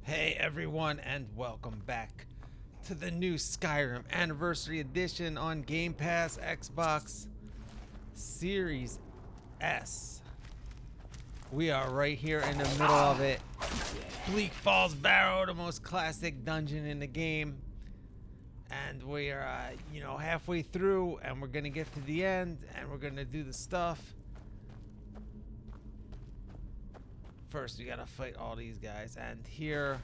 Hey everyone, and welcome back to the new Skyrim Anniversary Edition on Game Pass Xbox Series S. We are right here in the middle of it. Bleak Falls Barrow, the most classic dungeon in the game. And we are, halfway through, and we're gonna get to the end, and we're gonna do the stuff. First, we gotta fight all these guys, and here,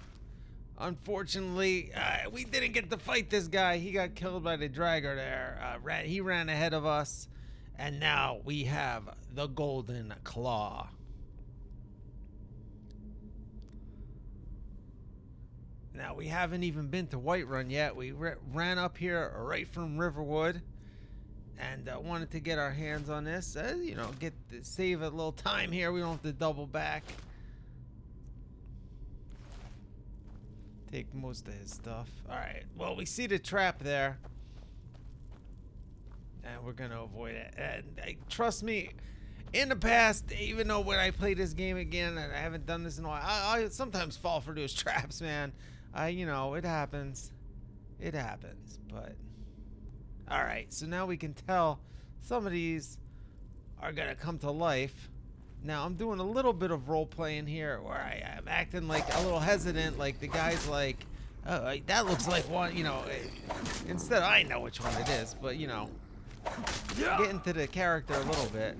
unfortunately, we didn't get to fight this guy. He got killed by the dragger there. He ran ahead of us, and now we have the Golden Claw. Now, we haven't even been to Whiterun yet. We ran up here right from Riverwood, and wanted to get our hands on this. Save a little time here. We don't have to double back. Take most of his stuff. Alright, well, we see the trap there. And we're gonna avoid it. And trust me, in the past, even though when I play this game again, and I haven't done this in a while, I sometimes fall for those traps, man. It happens. It happens, but... Alright, so now we can tell some of these are gonna come to life. Now, I'm doing a little bit of role-playing here where I'm acting like a little hesitant, like the guy's like, oh, that looks like one, instead I know which one it is, but, get into the character a little bit.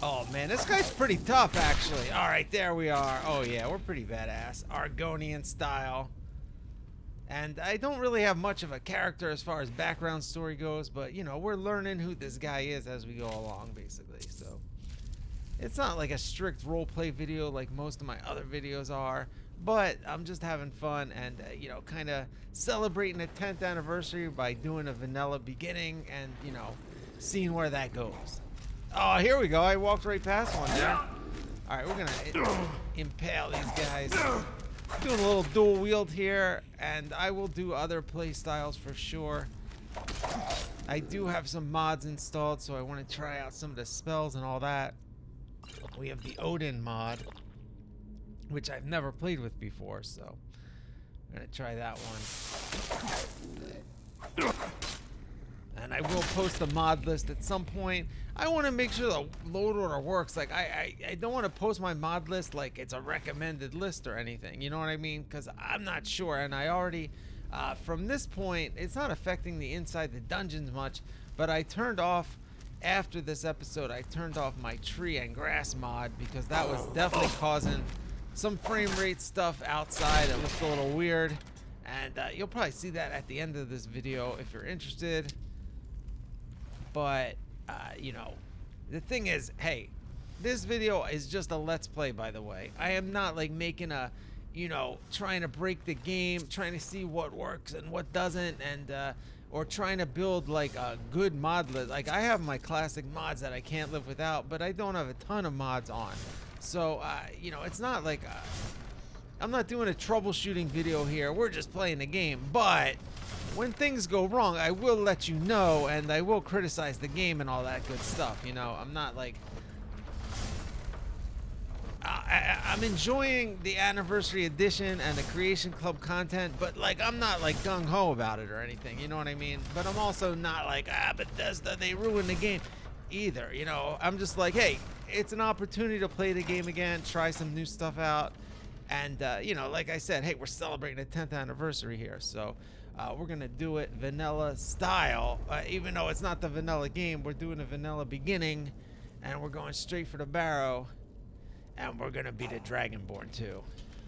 Oh, man, this guy's pretty tough, actually. All right, there we are. Oh, yeah, we're pretty badass. Argonian style. And I don't really have much of a character as far as background story goes, but, we're learning who this guy is as we go along, basically. So it's not like a strict roleplay video like most of my other videos are, but I'm just having fun and, kind of celebrating the 10th anniversary by doing a vanilla beginning and, seeing where that goes. Oh, here we go. I walked right past one there. All right, we're going to impale these guys. Doing a little dual wield here, and I will do other play styles for sure. I do have some mods installed, so I want to try out some of the spells and all that. We have the Odin mod, which I've never played with before, so I'm going to try that one. And I will post a mod list at some point. I want to make sure the load order works. Like, I don't want to post my mod list like it's a recommended list or anything. You know what I mean? Because I'm not sure. And I already, from this point, it's not affecting the inside the dungeons much. But I turned off, after this episode, I turned off my tree and grass mod because that was definitely causing some frame rate stuff outside. It looked a little weird. And you'll probably see that at the end of this video if you're interested. But, the thing is, hey, this video is just a let's play, by the way. I am not, like, making a, trying to break the game, trying to see what works and what doesn't, and, or trying to build, like, a good mod list. Like, I have my classic mods that I can't live without, but I don't have a ton of mods on. So, it's not like, I'm not doing a troubleshooting video here. We're just playing the game, but... when things go wrong, I will let you know, and I will criticize the game and all that good stuff. I'm not like... I'm enjoying the Anniversary Edition and the Creation Club content, but, like, I'm not, like, gung-ho about it or anything, you know what I mean? But I'm also not like, Bethesda, they ruined the game, either, I'm just like, hey, it's an opportunity to play the game again, try some new stuff out, and, like I said, hey, we're celebrating the 10th anniversary here, so... we're going to do it vanilla style. Even though it's not the vanilla game, we're doing a vanilla beginning. And we're going straight for the barrow. And we're going to be the Dragonborn too.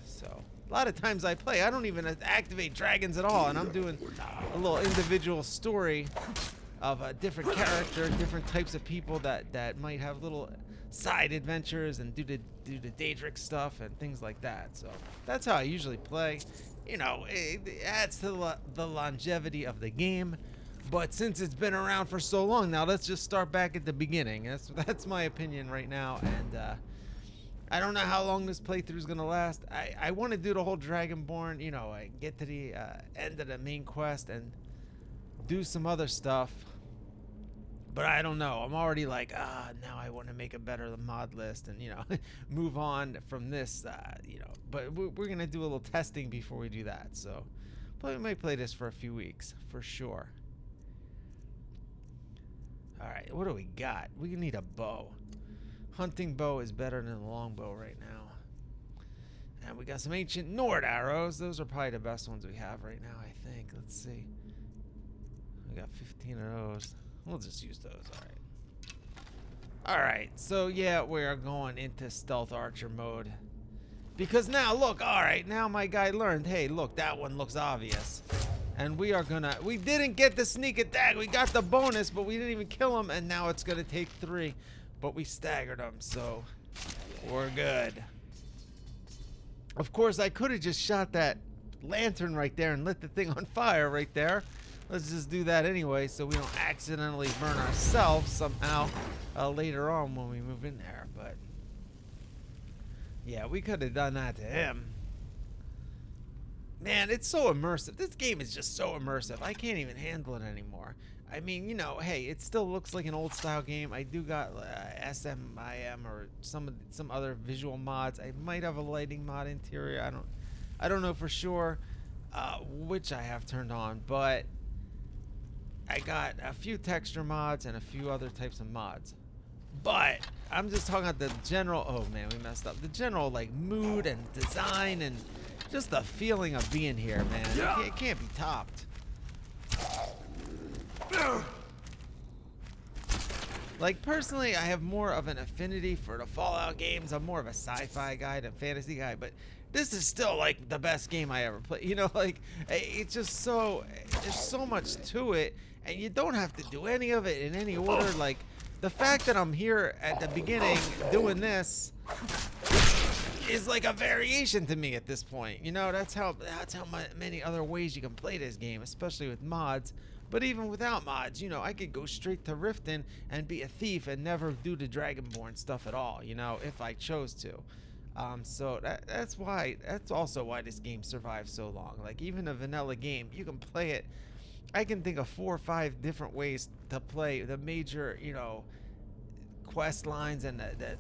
So, a lot of times I play, I don't even activate dragons at all. And I'm doing a little individual story of a different character, different types of people that might have little side adventures and do the Daedric stuff and things like that. So, that's how I usually play. It adds to the longevity of the game, but since it's been around for so long now, let's just start back at the beginning. That's my opinion right now, and I don't know how long this playthrough is gonna last. I want to do the whole Dragonborn, get to the end of the main quest and do some other stuff, But I don't know. I'm already like, now I want to make a better mod list and, move on from this, But we're going to do a little testing before we do that. So we might play this for a few weeks, for sure. All right, what do we got? We need a bow. Hunting bow is better than a longbow right now. And we got some ancient Nord arrows. Those are probably the best ones we have right now, I think. Let's see. We got 15 of those. We'll just use those. All right. So yeah, we are going into stealth archer mode because now look. All right, now my guy learned. Hey, look, that one looks obvious, and we didn't get the sneak attack. We got the bonus, but we didn't even kill him, and now it's gonna take 3, but we staggered him, so we're good. Of course, I could have just shot that lantern right there and lit the thing on fire right there. Let's just do that anyway so we don't accidentally burn ourselves somehow later on when we move in there. But yeah, we could have done that to him. Man, it's so immersive. This game is just so immersive. I can't even handle it anymore. I mean, hey, it still looks like an old style game. I do got SMIM or some other visual mods. I might have a lighting mod interior. I don't know for sure which I have turned on, but I got a few texture mods and a few other types of mods. But I'm just talking about the general, oh man, we messed up. The general like mood and design and just the feeling of being here, man. It can't be topped. Like personally, I have more of an affinity for the Fallout games. I'm more of a sci-fi guy than fantasy guy, but this is still like the best game I ever played. Like it's just there's so much to it, and you don't have to do any of it in any order. Like the fact that I'm here at the beginning doing this is like a variation to me at this point. That's how many other ways you can play this game, especially with mods. But even without mods, I could go straight to Riften and be a thief and never do the Dragonborn stuff at all, if I chose to. So that's also why this game survives so long. Like even a vanilla game, you can play it. I can think of 4 or 5 different ways to play the major, quest lines and the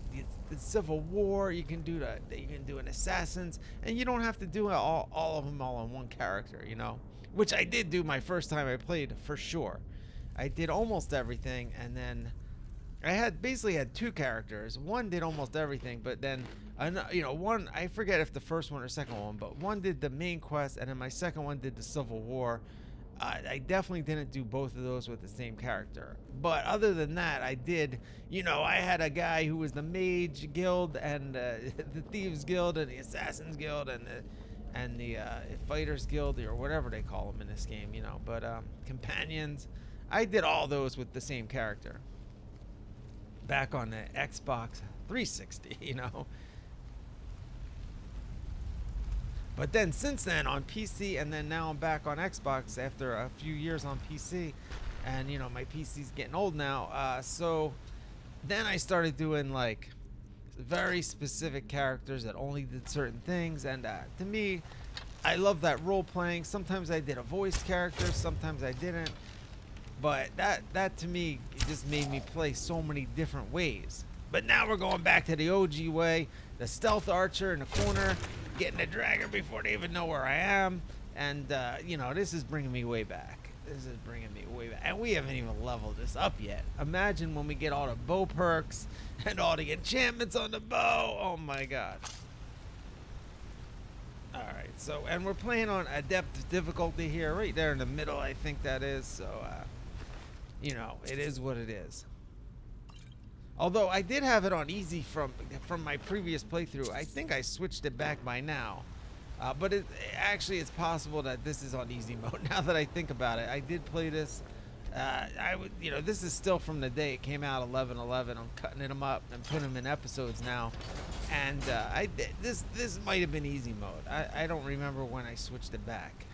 Civil War. You can do an Assassins, and you don't have to do all of them all on one character, which I did do my first time I played for sure. I did almost everything, and then I basically had 2 characters. One did almost everything, but then one, I forget if the first one or second one, but one did the main quest, and then my second one did the Civil War. I definitely didn't do both of those with the same character. But other than that, I did, I had a guy who was the Mage Guild and the Thieves Guild and the Assassins Guild and the Fighters Guild, or whatever they call them in this game, But companions, I did all those with the same character. Back on the Xbox 360, But then since then on PC, and then now I'm back on Xbox after a few years on PC, and my PC's getting old now. So then I started doing like very specific characters that only did certain things, and to me, I love that role playing. Sometimes I did a voiced character, sometimes I didn't, but that to me just made me play so many different ways. But now we're going back to the OG way, the stealth archer in the corner, getting the dragger before they even know where I am, and this is bringing me way back. And we haven't even leveled this up yet. Imagine when we get all the bow perks and all the enchantments on the bow. Oh my god. Alright, so, and we're playing on adept difficulty here, right there in the middle, I think that is. So, it is what it is. Although I did have it on easy from my previous playthrough. I think I switched it back by now. But it's possible that this is on easy mode now that I think about it. I did play this. This is still from the day it came out, 11/11. I'm cutting them up and putting them in episodes now. And this might have been easy mode. I don't remember when I switched it back.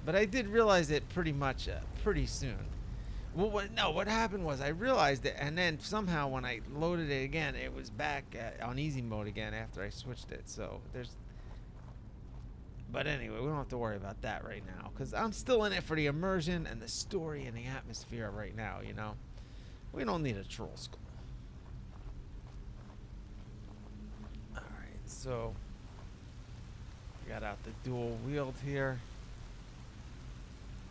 But I did realize it pretty soon. Well, what happened was I realized it, and then somehow when I loaded it again, it was back on easy mode again after I switched it. So but anyway, we don't have to worry about that right now, because I'm still in it for the immersion and the story and the atmosphere right now, We don't need a troll skull. Alright, so we got out the dual wield here.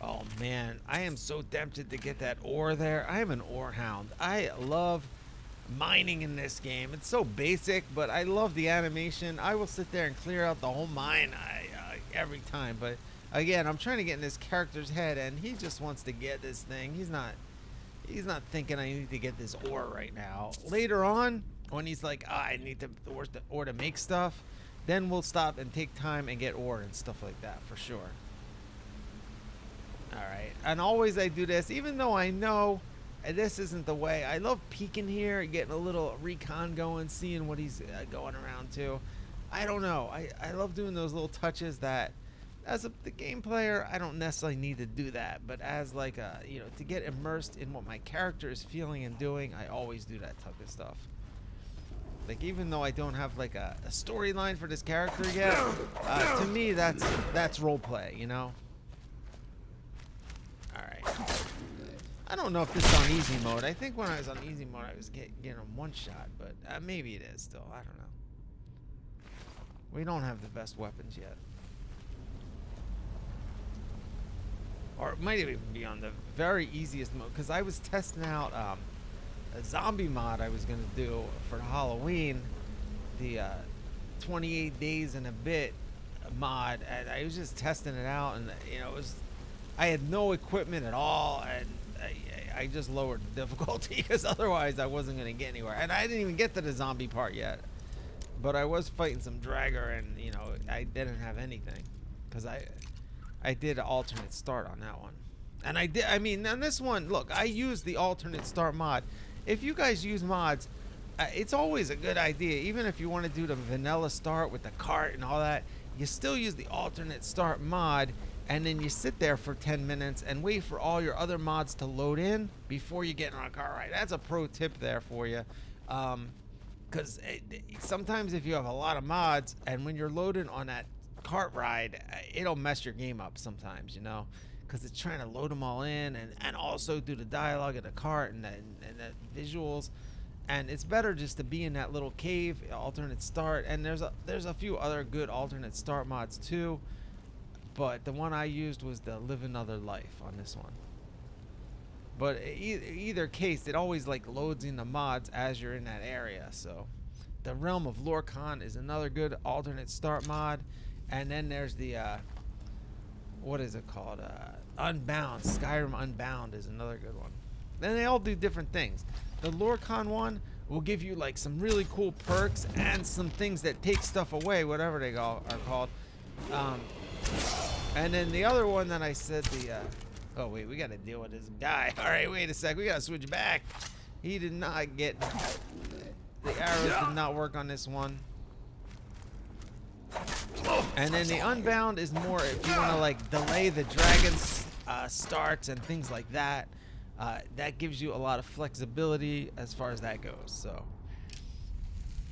Oh man, I am so tempted to get that ore there. I am an ore hound. I love mining in this game. It's so basic, but I love the animation. I will sit there and clear out the whole mine every time. But again, I'm trying to get in this character's head, and he just wants to get this thing. He's not thinking I need to get this ore right now. Later on, when he's like, I need the ore to make stuff, then we'll stop and take time and get ore and stuff like that for sure. Alright, and always I do this, even though I know this isn't the way. I love peeking here, getting a little recon going, seeing what he's going around to. I don't know. I love doing those little touches that, as the game player, I don't necessarily need to do that. But as like a, to get immersed in what my character is feeling and doing, I always do that type of stuff. Like, even though I don't have like a storyline for this character yet, to me that's role play, Alright. I don't know if this is on easy mode. I think when I was on easy mode, I was getting them one shot, but maybe it is still. I don't know. We don't have the best weapons yet. Or it might even be on the very easiest mode, because I was testing out a zombie mod I was going to do for Halloween, the 28 days and a bit mod, and I was just testing it out, and I had no equipment at all, and I just lowered the difficulty because otherwise I wasn't going to get anywhere. And I didn't even get to the zombie part yet, but I was fighting some dragger, and I didn't have anything because I did an alternate start on that one. And I mean, on this one, look, I used the alternate start mod. If you guys use mods, it's always a good idea. Even if you want to do the vanilla start with the cart and all that, you still use the alternate start mod, and then you sit there for 10 minutes and wait for all your other mods to load in before you get on a car ride. That's a pro tip there for you. Because sometimes if you have a lot of mods, and when you're loaded on that cart ride, it'll mess your game up sometimes, because it's trying to load them all in and also do the dialogue in the cart and the visuals. And it's better just to be in that little cave, alternate start. And there's a few other good alternate start mods too, but the one I used was the Live Another Life on this one. But either case, it always like loads in the mods as you're in that area. So the Realm of Lorcan is another good alternate start mod. And then there's the what is it called? Unbound. Skyrim Unbound is another good one. Then they all do different things. The Lorcan one will give you like some really cool perks and some things that take stuff away, whatever they are called. And then the other one that I said, oh wait, we gotta deal with this guy. All right, wait a sec, we gotta switch back. He did not get, the arrows did not work on this one. And then the Unbound is more if you want to like delay the dragon starts and things like that. That gives you a lot of flexibility as far as that goes. So,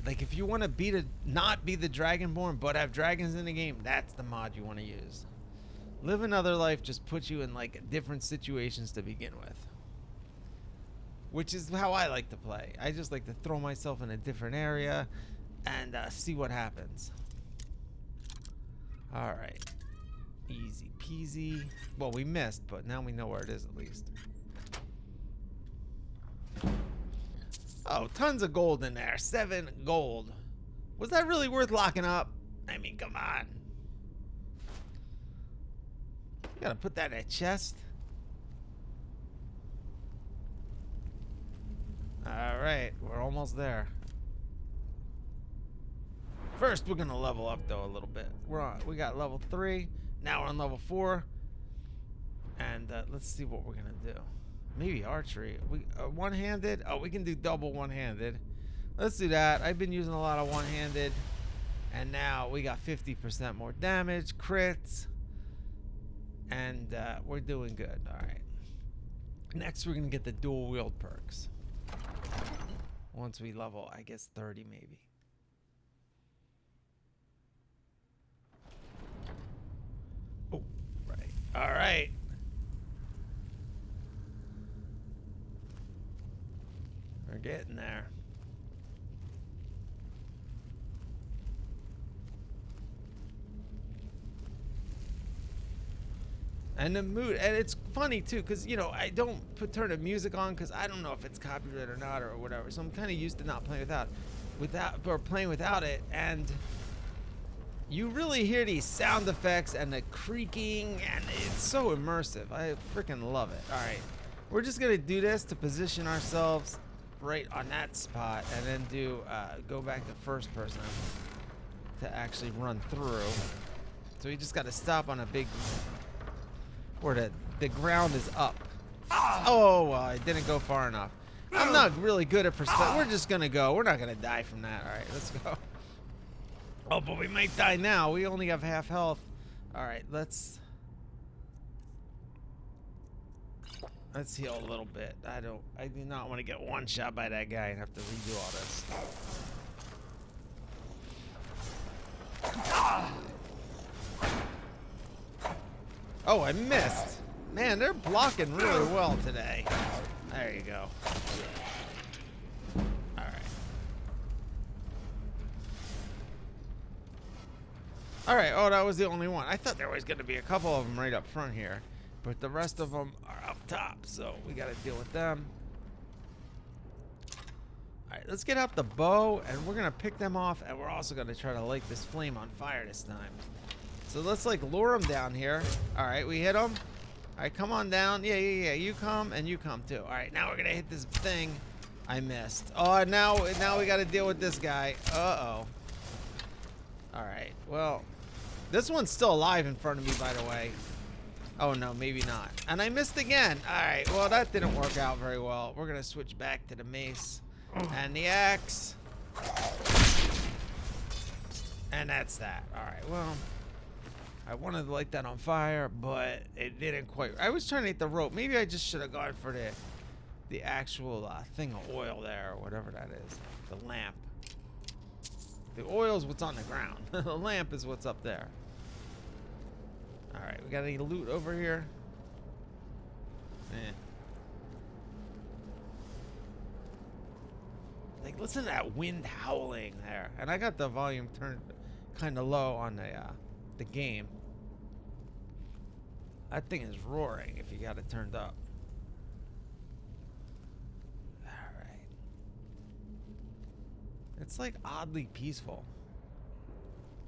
like if you want to not be the Dragonborn but have dragons in the game, that's the mod you want to use. Live Another Life just puts you in like different situations to begin with, which is how I like to play. I just like to throw myself in a different area and see what happens. All right, easy peasy. Well, we missed, but now we know where it is at least. Oh, tons of gold in there. 7 gold. Was that really worth locking up? I mean, come on. You gotta put that in a chest. All right, we're almost there. First, we're gonna level up though a little bit. We got level 3. Now we're on level 4. And let's see what we're gonna do. Maybe archery. We one-handed. Oh, we can do double one-handed. Let's do that. I've been using a lot of one-handed, and now we got 50% more damage, crits, and we're doing good. All right. Next, we're gonna get the dual wield perks. Once we level, I guess 30 maybe. Oh, right. All right. We're getting there. And the mood, and it's funny too, because you know I don't turn the music on because I don't know if it's copyrighted or not or whatever. So I'm kind of used to not playing without playing without it, and you really hear these sound effects and the creaking, and it's so immersive. I freaking love it. All right, we're just gonna do this to position ourselves right on that spot, and then do go back to first person to actually run through. So you just got to stop on a big. Where the ground is up. Oh, well, I didn't go far enough. I'm not really good at perspective. We're just gonna go. We're not gonna die from that. All right, let's go. Oh, but we might die now. We only have half health. All right, let's heal a little bit. I do not want to get one shot by that guy and have to redo all this. Oh, I missed. Man, they're blocking really well today. There you go. All right. All right. Oh, that was the only one. I thought there was going to be a couple of them right up front here, but the rest of them are up top, so we got to deal with them. All right, let's get out the bow, and we're going to pick them off, and we're also going to try to light this flame on fire this time. So let's like lure them down here. All right, we hit them. All right, come on down. Yeah. You come and you come too. All right, now we're gonna hit this thing. I missed. Oh, now we got to deal with this guy. Uh-oh. All right. Well, this one's still alive in front of me, by the way. Oh no, maybe not. And I missed again. All right. Well, that didn't work out very well. We're gonna switch back to the mace and the axe. And that's that. All right. Well. I wanted to light that on fire, but it didn't quite. I was trying to hit the rope. Maybe I just should have gone for the actual thing of oil there, or whatever that is. The lamp. The oil is what's on the ground. The lamp is what's up there. All right, we got any loot over here? Like, listen to that wind howling there. And I got the volume turned kind of low on the game. That thing is roaring if you got it turned up. Alright. It's like oddly peaceful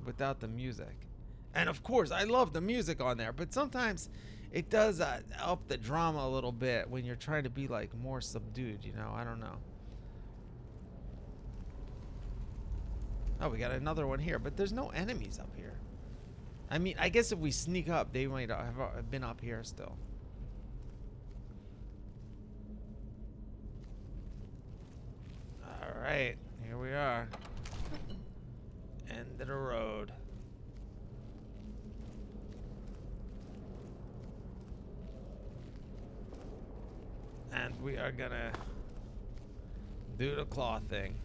without the music. And of course, I love the music on there, but sometimes it does up the drama a little bit when you're trying to be like more subdued, you know? I don't know. Oh, we got another one here, but there's no enemies up here. I mean, I guess if we sneak up, they might have been up here still. All right, here we are. End of the road. And we are gonna do the claw thing.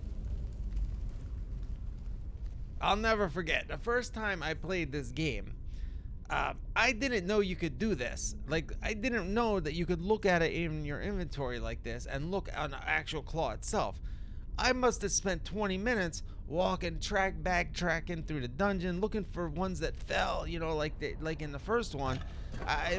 I'll never forget the first time I played this game. I didn't know you could do this. Like, I didn't know that you could look at it in your inventory like this and look on the actual claw itself. I must have spent 20 minutes walking, backtracking through the dungeon, looking for ones that fell, you know, like in the first one.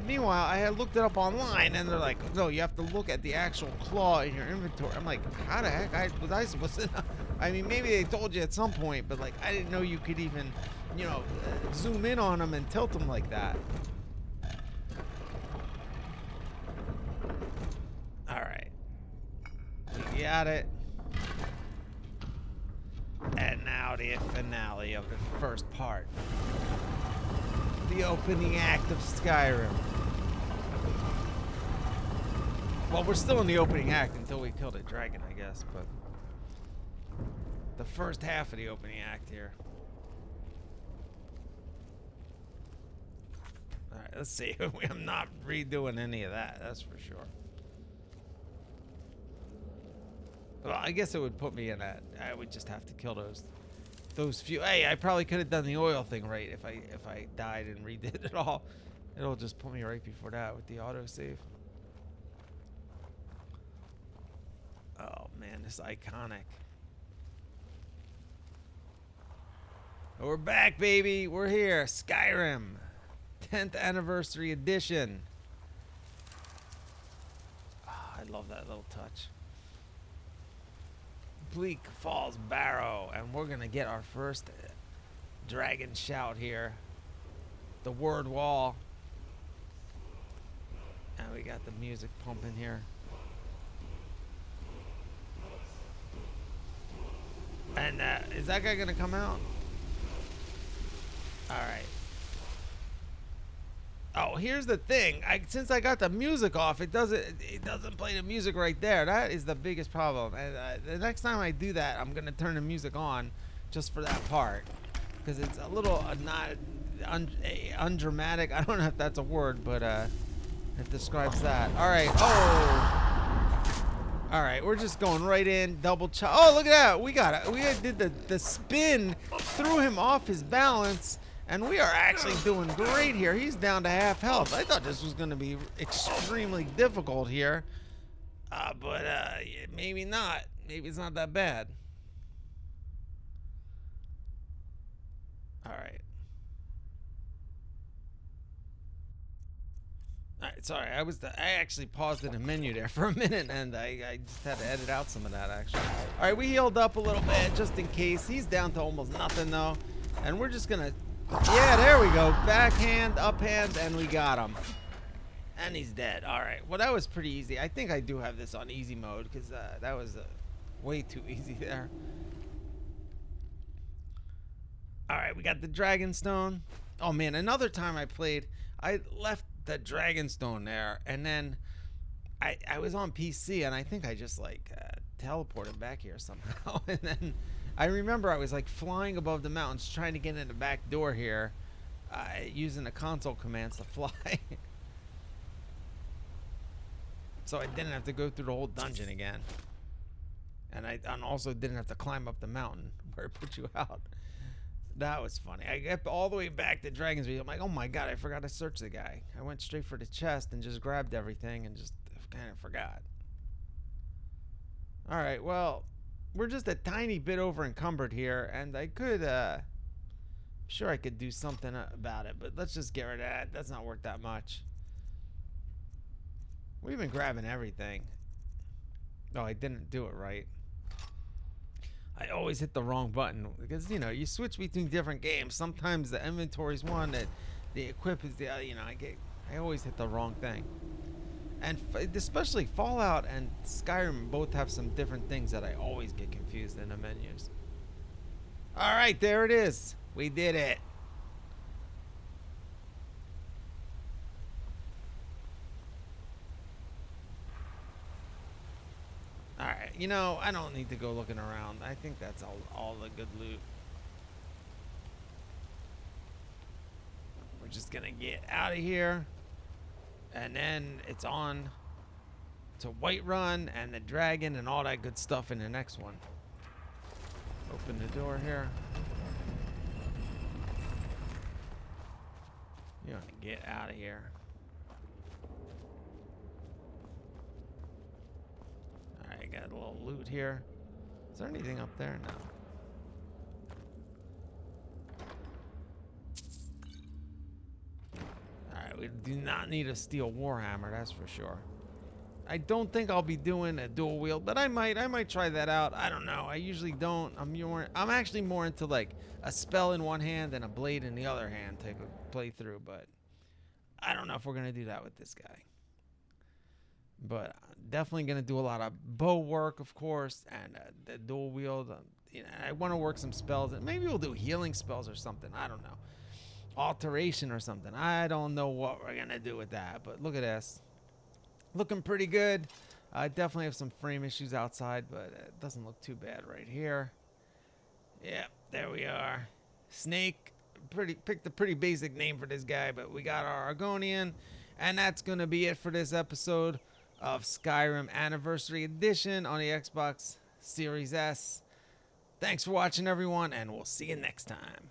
Meanwhile, I had looked it up online, and they're like, no, you have to look at the actual claw in your inventory. I'm like, how the heck was I supposed to know? I mean, maybe they told you at some point, but like, I didn't know you could even, you know, zoom in on them and tilt them like that. All right. We got it. And now the finale of the first part. The opening act of Skyrim. Well, we're still in the opening act until we killed a dragon, I guess, but the first half of the opening act here. Alright, let's see. I'm not redoing any of that, that's for sure. Well, I guess it would put me in that. I would just have to kill those few. Hey, I probably could have done the oil thing right if I died and redid it all. It'll just put me right before that with the autosave. Oh man, This iconic. We're back, baby. We're here. Skyrim 10th Anniversary Edition. Oh, I love that little touch. Bleak Falls Barrow, and we're gonna get our first dragon shout here. The word wall. And we got the music pumping here. And is that guy gonna come out? All right. Oh, here's the thing. Since I got the music off, it doesn't play the music right there. That is the biggest problem. And the next time I do that, I'm gonna turn the music on, just for that part, because it's a little not undramatic. I don't know if that's a word, but it describes that. All right. Oh. All right, we're just going right in, double chop. Oh, look at that. We did the spin, threw him off his balance, and we are actually doing great here. He's down to half health. I thought this was going to be extremely difficult here, but maybe not. Maybe it's not that bad. All right. Sorry, I actually paused in a menu there for a minute, and I just had to edit out some of that, actually. All right, we healed up a little bit just in case. He's down to almost nothing, though. And we're just going to... Yeah, there we go. Backhand, uphand, and we got him. And he's dead. All right. Well, that was pretty easy. I think I do have this on easy mode, because that was way too easy there. All right, we got the Dragonstone. Oh, man, another time I played, I left the Dragonstone there, and then I was on PC, and I think I just like teleported back here somehow. And then I remember I was like flying above the mountains trying to get in the back door here, using the console commands to fly. So I didn't have to go through the whole dungeon again, and I also didn't have to climb up the mountain where it put you out. That was funny. I got all the way back to Dragonsville. I'm like, oh my god, I forgot to search the guy. I went straight for the chest and just grabbed everything and just kind of forgot. All right, well, we're just a tiny bit over encumbered here, and I could, I'm sure I could do something about it, but let's just get rid of that. That's not worth that much. We've been grabbing everything. Oh, I didn't do it right. I always hit the wrong button because, you know, you switch between different games. Sometimes the inventory's one, that the equip is the other. You know, I always hit the wrong thing. And especially Fallout and Skyrim both have some different things that I always get confused in the menus. All right, there it is. We did it. Alright, you know, I don't need to go looking around. I think that's all the good loot. We're just gonna get out of here. And then it's on to Whiterun and the dragon and all that good stuff in the next one. Open the door here. You want to get out of here. Alright, got a little loot here. Is there anything up there? No. Alright, we do not need a steel warhammer, that's for sure. I don't think I'll be doing a dual wield, but I might try that out. I don't know. I usually don't. I'm actually more into like a spell in one hand and a blade in the other hand type of playthrough, but I don't know if we're gonna do that with this guy. But definitely gonna do a lot of bow work, of course, and the dual wield. You know, I want to work some spells, and maybe we'll do healing spells or something. I don't know, alteration or something. I don't know what we're gonna do with that. But look at this, looking pretty good. I definitely have some frame issues outside, but it doesn't look too bad right here. Yeah, there we are. Snake. Picked a pretty basic name for this guy, but we got our Argonian, and that's gonna be it for this episode of Skyrim Anniversary Edition on the Xbox Series S. Thanks for watching, everyone, and we'll see you next time.